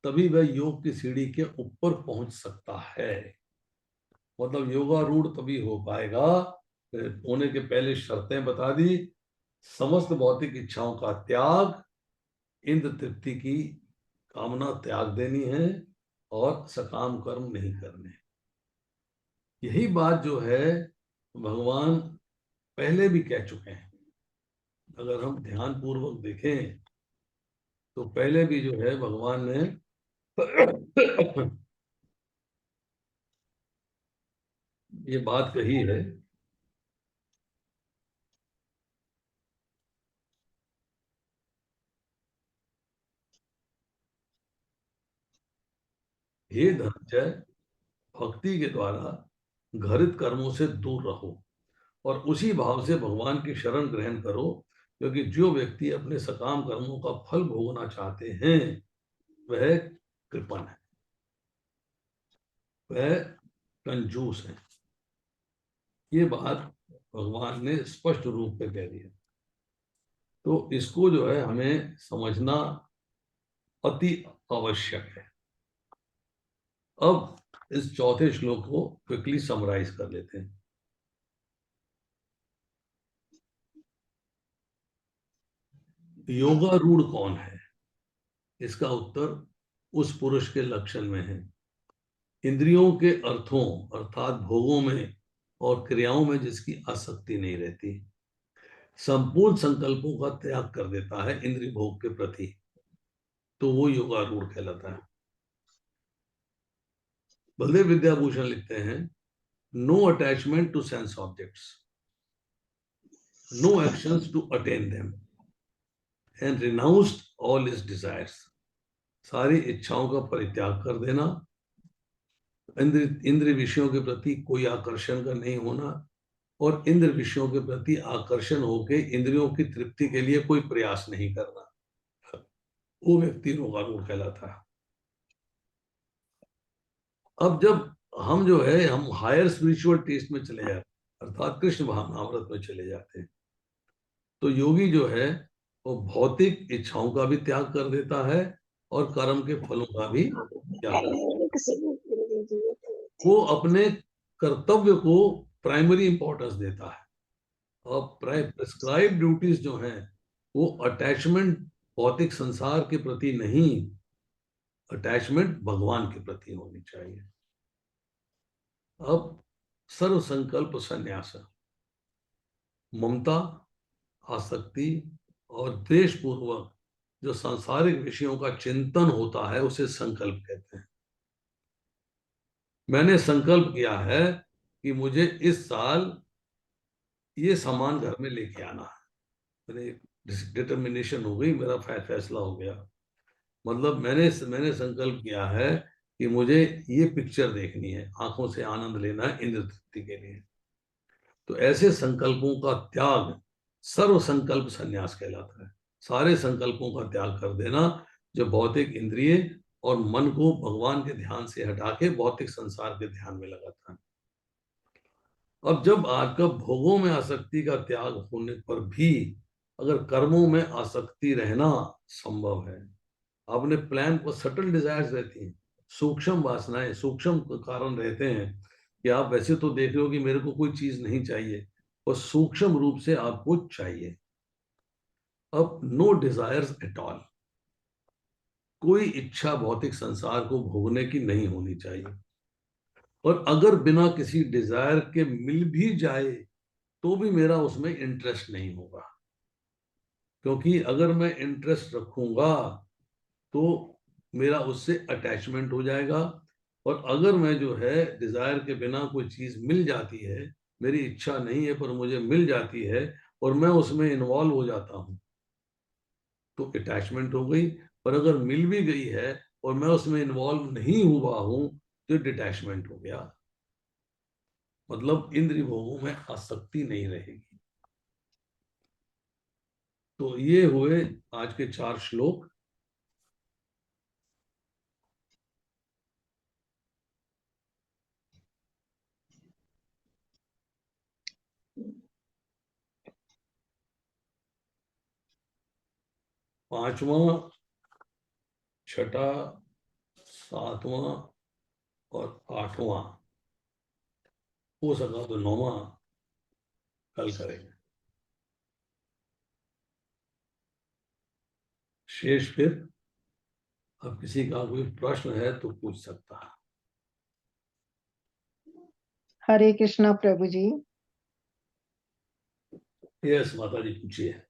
A: तभी वह योग की सीढ़ी के ऊपर पहुंच सकता है। मतलब योगारूढ़ तभी हो पाएगा, होने के पहले शर्तें बता दी। समस्त भौतिक इच्छाओं का त्याग, इंद्र तृप्ति की कामना त्याग देनी है, और सकाम कर्म नहीं करने। यही बात जो है भगवान पहले भी कह चुके हैं। अगर हम ध्यान पूर्वक देखें तो पहले भी जो है भगवान ने ये बात कही है। हे धनंजय, भक्ति के द्वारा घृत कर्मों से दूर रहो और उसी भाव से भगवान की शरण ग्रहण करो, क्योंकि जो व्यक्ति अपने सकाम कर्मों का फल भोगना चाहते हैं, वह कृपण है, वह कंजूस है। ये बात भगवान ने स्पष्ट रूप में कह दी है। तो इसको जो है हमें समझना अति आवश्यक है। अब इस चौथे श्लोक को क्विकली समराइज कर लेते हैं। योगारूढ़ कौन है? इसका उत्तर उस पुरुष के लक्षण में है, इंद्रियों के अर्थों अर्थात भोगों में और क्रियाओं में जिसकी आसक्ति नहीं रहती, संपूर्ण संकल्पों का त्याग कर देता है इंद्रिय भोग के प्रति, तो वो योगारूढ़ कहलाता है। बलदेव विद्याभूषण लिखते हैं, no attachment to sense objects, no actions to attain them, and renounced all his desires. सारी इच्छाओं का परित्याग कर देना, इंद्र विषयों के प्रति कोई आकर्षण का नहीं होना, और इंद्र विषयों के प्रति आकर्षण होके इंद्रियों की तृप्ति के लिए कोई प्रयास नहीं करना, वो व्यक्ति रोगारूढ़ कहलाता है। अब जब हम जो है हम हायर स्पिरिचुअल टेस्ट में चले जाते हैं, अर्थात कृष्ण भावनामृत में चले जाते हैं, तो योगी जो है वो भौतिक इच्छाओं का भी त्याग कर देता है और कर्म के फलों का भी त्याग कर देता है। वो अपने कर्तव्य को प्राइमरी इंपॉर्टेंस देता है, और प्रिस्क्राइब ड्यूटीज जो हैं वो अटैचमेंट भौतिक संसार के प्रति नहीं, अटैचमेंट भगवान के प्रति होनी चाहिए। अब सर्व संकल्प संन्यास, ममता, आसक्ति और द्वेष पूर्वक जो सांसारिक विषयों का चिंतन होता है उसे संकल्प कहते हैं। मैंने संकल्प किया है कि मुझे इस साल ये सामान घर में लेके आना है, मैंने डिटर्मिनेशन हो गई, मेरा फैसला हो गया। मतलब मैंने संकल्प किया है कि मुझे ये पिक्चर देखनी है, आंखों से आनंद लेना है इंद्र तृप्ति के लिए। तो ऐसे संकल्पों का त्याग सर्व संकल्प संन्यास कहलाता है। सारे संकल्पों का त्याग कर देना जो भौतिक इंद्रिय और मन को भगवान के ध्यान से हटा के भौतिक संसार के ध्यान में लगाता है। अब जब आपका भोगों में आसक्ति का त्याग होने पर भी अगर कर्मों में आसक्ति रहना संभव है, आपने प्लान पर सटल डिजायर्स रहती हैं, सूक्ष्म वासनाएं, सूक्ष्म कारण रहते हैं कि आप वैसे तो देख रहे हो कि मेरे को कोई चीज नहीं चाहिए और सूक्ष्म रूप से आपको चाहिए। अब नो डिजायर्स एट ऑल, कोई इच्छा भौतिक संसार को भोगने की नहीं होनी चाहिए। और अगर बिना किसी डिजायर के मिल भी जाए तो भी मेरा उसमें इंटरेस्ट नहीं होगा, क्योंकि अगर मैं इंटरेस्ट रखूंगा तो मेरा उससे अटैचमेंट हो जाएगा। और अगर मैं जो है डिजायर के बिना कोई चीज मिल जाती है, मेरी इच्छा नहीं है पर मुझे मिल जाती है और मैं उसमें इन्वॉल्व हो जाता हूं, तो अटैचमेंट हो गई। पर अगर मिल भी गई है और मैं उसमें इन्वॉल्व नहीं हुआ हूं तो डिटैचमेंट हो गया, मतलब इंद्रिय भोगों में आसक्ति नहीं रहेगी। तो ये हुए आज के 4 श्लोक। पांचवा, छठा, सातवां और आठवां, हो सका तो नौवां कल करेंगे। शेष फिर अब किसी का कोई प्रश्न है तो पूछ सकता है।
B: हरे कृष्णा प्रभु जी।
A: यस माता जी पूछिए।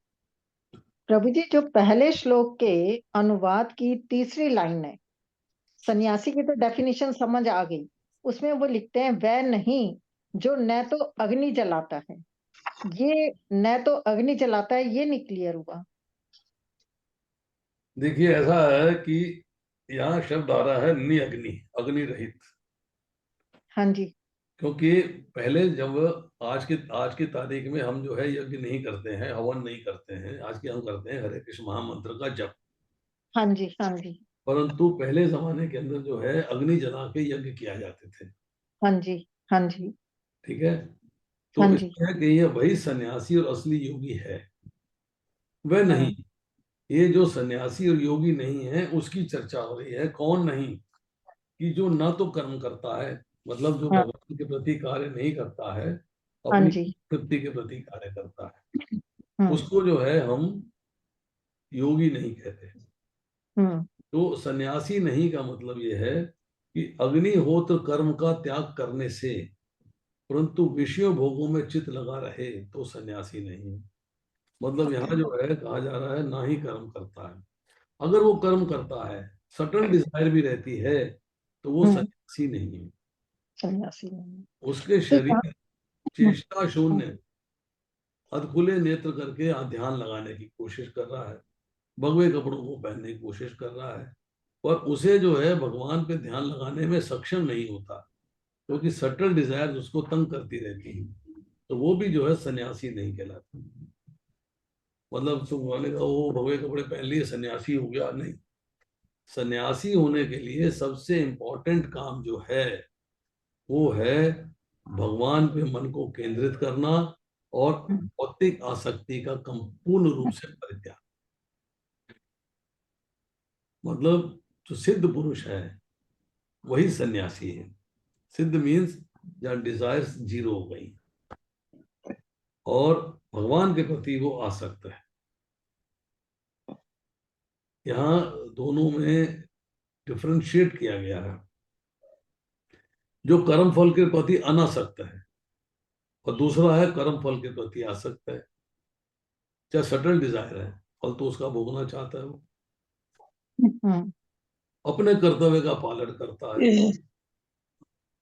B: प्रभु जी, जो पहले श्लोक के अनुवाद की तीसरी लाइन है, सन्यासी की तो डेफिनेशन समझ आ गई। उसमें वो लिखते हैं वह नहीं जो न तो अग्नि जलाता है। ये न तो अग्नि जलाता है, ये नहीं क्लियर हुआ।
A: देखिए ऐसा है कि यहाँ शब्द आ रहा है निअग्नि, अग्नि रहित।
B: हाँ जी।
A: क्योंकि पहले जब आज की तारीख में हम जो है यज्ञ नहीं करते हैं, हवन नहीं करते हैं, आज के हम करते हैं हरे कृष्ण महामंत्र का जप।
B: हाँ जी। हाँ जी।
A: परंतु पहले जमाने के अंदर जो है अग्नि जला के यज्ञ किया जाते थे।
B: हाँ जी। हाँ जी।
A: ठीक है,
B: हाँ
A: तो
B: जी।
A: इसमें है कि ये वही सन्यासी और असली योगी है, वह नहीं।
B: हाँ।
A: ये जो सन्यासी और योगी नहीं है उसकी चर्चा हो रही है। कौन नहीं? कि जो ना तो कर्म करता है, मतलब जो
B: हाँ।
A: भगवान के प्रति कार्य नहीं करता है,
B: हाँ
A: अपनी
B: जी।
A: तृप्ति के प्रति कार्य करता है,
B: हम्म।
A: उसको जो है हम योगी नहीं कहते।
B: हम्म।
A: तो सन्यासी नहीं का मतलब यह है कि अग्निहोत्र कर्म का त्याग करने से परंतु विषय भोगों में चित लगा रहे तो सन्यासी नहीं। मतलब यहाँ जो है कहा जा रहा है ना ही कर्म करता है। अगर वो कर्म करता है, सटल डिजायर भी रहती है, तो वो
B: हम्म।
A: सन्यासी नहीं है।
B: सन्यासी नहीं।
A: उसके
B: तो यहाँ।
A: शरीर चेष्टा शून्य अधखुले नेत्र करके ध्यान लगाने की कोशिश कर रहा है, भगवे कपड़ों को पहनने की कोशिश कर रहा है, पर उसे जो है भगवान पे ध्यान लगाने में सक्षम नहीं होता। क्योंकि सटल डिजायर उसको तंग करती रहती है, तो वो भी जो है सन्यासी नहीं कहलाता। मतलब तुम बोले का वो भगवे कपड़े पहन लिए सन्यासी हो गया, नहीं। सन्यासी होने के लिए सबसे इम्पोर्टेंट काम जो है वो है भगवान पे मन को केंद्रित करना और भौतिक आसक्ति का पूर्ण रूप से परित्याग। मतलब जो सिद्ध पुरुष है वही सन्यासी है। सिद्ध मीन्स जहाँ डिजायर्स जीरो हो गई और भगवान के प्रति वो आसक्त है। यहाँ दोनों में डिफरेंशिएट किया गया है। जो कर्म फल के प्रति अनासक्त है और दूसरा है कर्म फल के प्रति आसक्त है। चाहे सटल डिजायर है, फल तो उसका भोगना चाहता है, वो अपने कर्तव्य का पालन करता है।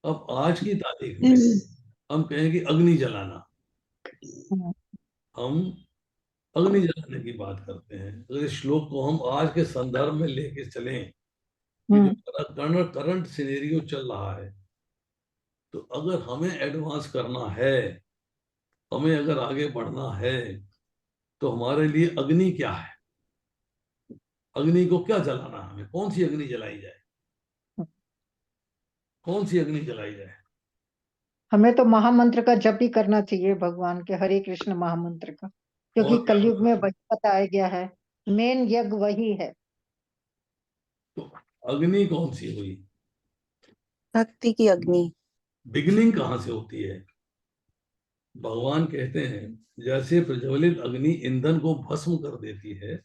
A: अब आज की तारीख में हम कहें कि अग्नि जलाना, हम अग्नि जलाने की बात करते हैं। अगर इस श्लोक को हम आज के संदर्भ में लेके चलें कि जो करंट सिनेरियो चल रहा है, तो अगर हमें एडवांस करना है, हमें अगर आगे बढ़ना है, तो हमारे लिए अग्नि क्या है? अग्नि को क्या जलाना है? हमें कौन सी अग्नि जलाई जाए? कौन सी अग्नि जलाई जाए?
B: हमें तो महामंत्र का जप ही करना चाहिए, भगवान के हरे कृष्ण महामंत्र का, क्योंकि
A: और क्या
B: कलयुग में
A: करना है?
B: वही बताया गया है। मेन यज्ञ वही है।
A: तो अग्नि कौन सी हुई?
C: भक्ति की अग्नि।
A: बिगनिंग कहाँ से होती है? भगवान कहते हैं जैसे प्रज्वलित अग्नि ईंधन को भस्म कर देती है,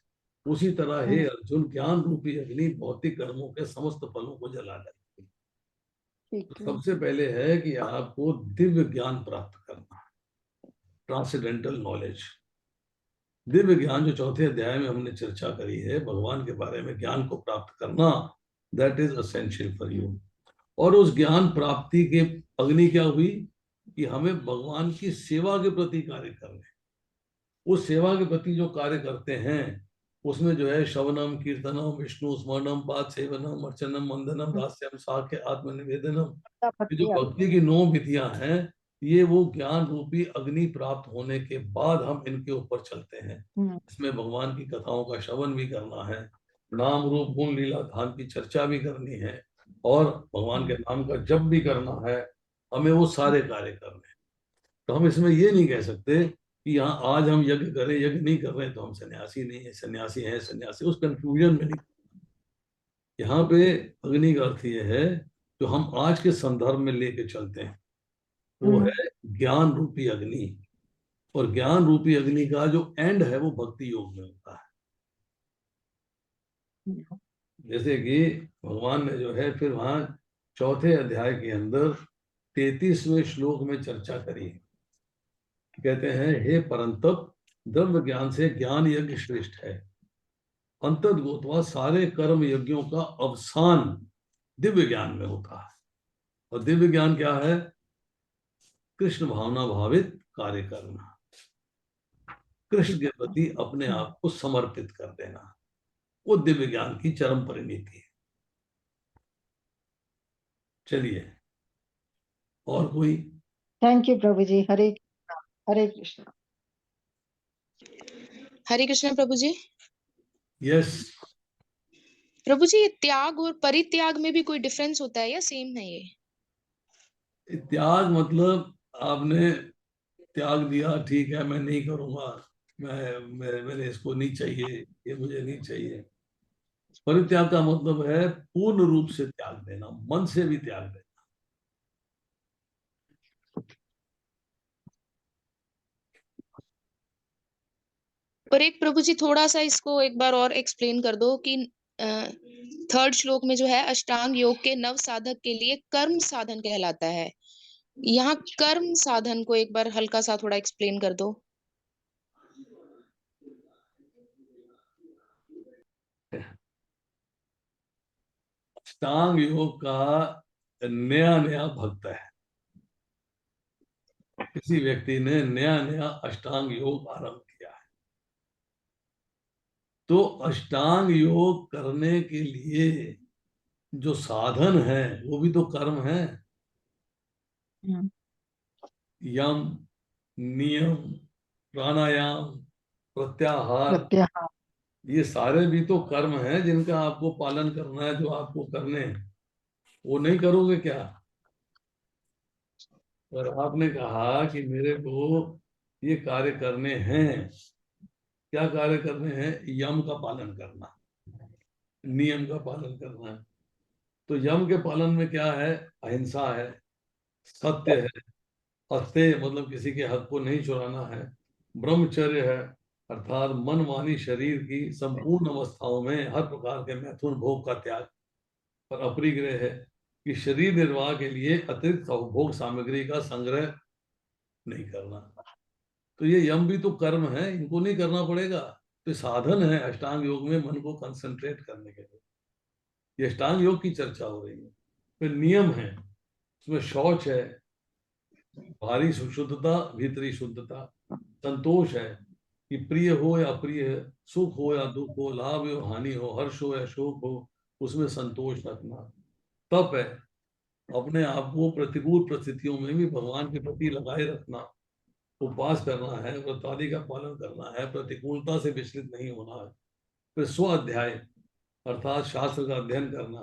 A: उसी तरह हे अर्जुन ज्ञान रूपी अग्नि भौतिक कर्मों के समस्त फलों को जला देती है।
B: ठीक
A: तो
B: है।
A: सबसे पहले है कि आपको दिव्य ज्ञान प्राप्त करना है, ट्रांसेंडेंटल नॉलेज। दिव्य ज्ञान जो चौथे अध्याय में हमने चर्चा करी है, भगवान के बारे में ज्ञान को प्राप्त करना, that is essential for you. और उस ज्ञान प्राप्ति के अग्नि क्या हुई कि हमें भगवान की सेवा के प्रति कार्य करने। उस सेवा के प्रति जो कार्य करते हैं उसमें जो है श्रवणम कीर्तनम विष्णु स्मरणम पाद सेवनम अर्चनम वंदनम दास्यम साख्य आत्मनिवेदनम, ये जो भक्ति की 9 विधियां हैं, ये वो ज्ञान रूपी अग्नि प्राप्त होने के बाद हम इनके ऊपर चलते हैं। इसमें भगवान की कथाओं का श्रवण भी करना है, नाम रूप गुण लीला धाम की चर्चा भी करनी है और भगवान के नाम का जप भी करना है। हमें वो सारे कार्य करने हैं। तो हम इसमें ये नहीं कह सकते कि यहाँ आज हम यज्ञ करें, यज्ञ नहीं कर रहे तो हम सन्यासी नहीं है, सन्यासी है सन्यासी, उस कंफ्यूजन में नहीं। यहाँ पे अग्नि का अर्थ ये है जो हम आज के संदर्भ में लेके चलते हैं, वो है ज्ञान रूपी अग्नि। और ज्ञान रूपी अग्नि का जो एंड है वो भक्ति योग में होता है। जैसे कि भगवान ने जो है फिर वहां चौथे अध्याय के अंदर 33वें श्लोक में चर्चा करी है। कहते हैं हे परंतप, द्रव्य ज्ञान से ज्ञान यज्ञ श्रेष्ठ है। अंतर्गोतवा सारे कर्म यज्ञों का अवसान दिव्य ज्ञान में होता है। और दिव्य ज्ञान क्या है? कृष्ण भावना भावित कार्य करना, कृष्ण के प्रति अपने आप को समर्पित कर देना, वो दिव्य ज्ञान की चरम परिणति है। चलिए और कोई?
B: Thank you Prabhu ji. Hare Krishna.
C: Hare Krishna Prabhu ji.
A: Yes.
C: Prabhu ji, ये त्याग और परित्याग में भी कोई डिफरेंस होता है या सेम है ये?
A: त्याग मतलब आपने त्याग दिया, ठीक है मैं नहीं करूंगा, मैंने इसको नहीं चाहिए, ये मुझे नहीं चाहिए। परित्याग का मतलब है पूर्ण रूप से त्याग देना, मन से भी त्याग देना।
C: और एक प्रभु जी थोड़ा सा इसको एक बार और एक्सप्लेन कर दो कि थर्ड श्लोक में जो है अष्टांग योग के नव साधक के लिए कर्म साधन कहलाता है, यहाँ कर्म साधन को एक बार हल्का सा थोड़ा एक्सप्लेन कर दो।
A: अष्टांग योग का नया नया भक्त है, किसी व्यक्ति ने नया नया अष्टांग योग आरंभ किया है, तो अष्टांग योग करने के लिए जो साधन है वो भी तो कर्म है। यम, नियम, प्राणायाम, प्रत्याहार,
B: प्रत्याहार।
A: ये सारे भी तो कर्म हैं जिनका आपको पालन करना है, जो आपको करने हैं। वो नहीं करोगे क्या? और आपने कहा कि मेरे को ये कार्य करने हैं, क्या कार्य करने हैं? यम का पालन करना, नियम का पालन करना है। तो यम के पालन में क्या है? अहिंसा है, सत्य है, अस्तेय मतलब किसी के हक को नहीं चुराना है, ब्रह्मचर्य है अर्थात मन वाणी शरीर की संपूर्ण अवस्थाओं में हर प्रकार के मैथुन भोग का त्याग, और अपरिग्रह है कि शरीर निर्वाह के लिए अतिरिक्त उपभोग सामग्री का संग्रह नहीं करना। तो ये यम भी तो कर्म है, इनको नहीं करना पड़ेगा। तो साधन है अष्टांग योग में मन को कंसंट्रेट करने के लिए। ये अष्टांग योग की चर्चा हो रही है। फिर नियम है, उसमें शौच है, बाहरी शुद्धता, भीतरी शुद्धता, संतोष है कि प्रिय हो या अप्रिय, सुख हो या दुख हो, लाभ हो हानि हो, हर्ष हो या शोक हो, उसमें संतोष रखना। तप है, अपने आप को प्रतिकूल परिस्थितियों में भी भगवान के प्रति लगाए रखना, उपवास करना है, व्रतादि का पालन करना है, प्रतिकूलता से विचलित नहीं होना है। फिर स्व अध्याय अर्थात शास्त्र का अध्ययन करना,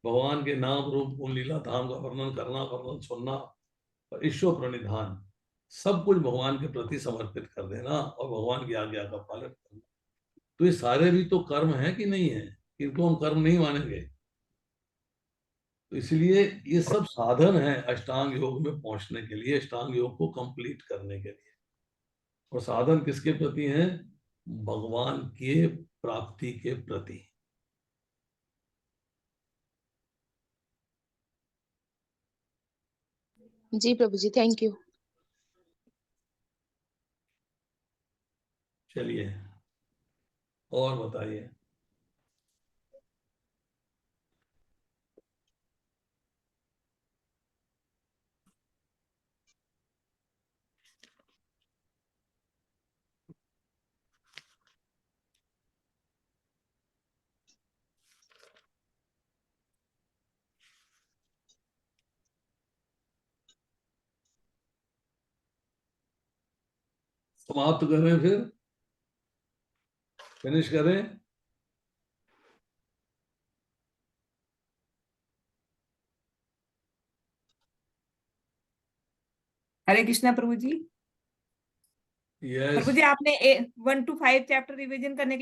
A: भगवान के नाम रूप गुण लीला धाम का वर्णन करना, वर्णन सुनना, और ईश्वर प्रणिधान, सब कुछ भगवान के प्रति समर्पित कर देना और भगवान की आज्ञा का पालन करना। तो ये सारे भी तो कर्म है कि नहीं है? इनको हम कर्म नहीं मानेंगे। तो इसलिए ये सब साधन है अष्टांग योग में पहुंचने के लिए, अष्टांग योग को कंप्लीट करने के लिए। और साधन किसके प्रति हैं? भगवान के प्राप्ति के प्रति।
C: जी प्रभु जी, थैंक यू।
A: चलिए और बताइए। समाप्त करें, फिर फिनिश करें।
D: हरे कृष्णा प्रभु जी।
A: यस।
D: प्रभु जी आपने 1 to 5 चैप्टर रिवीजन करने के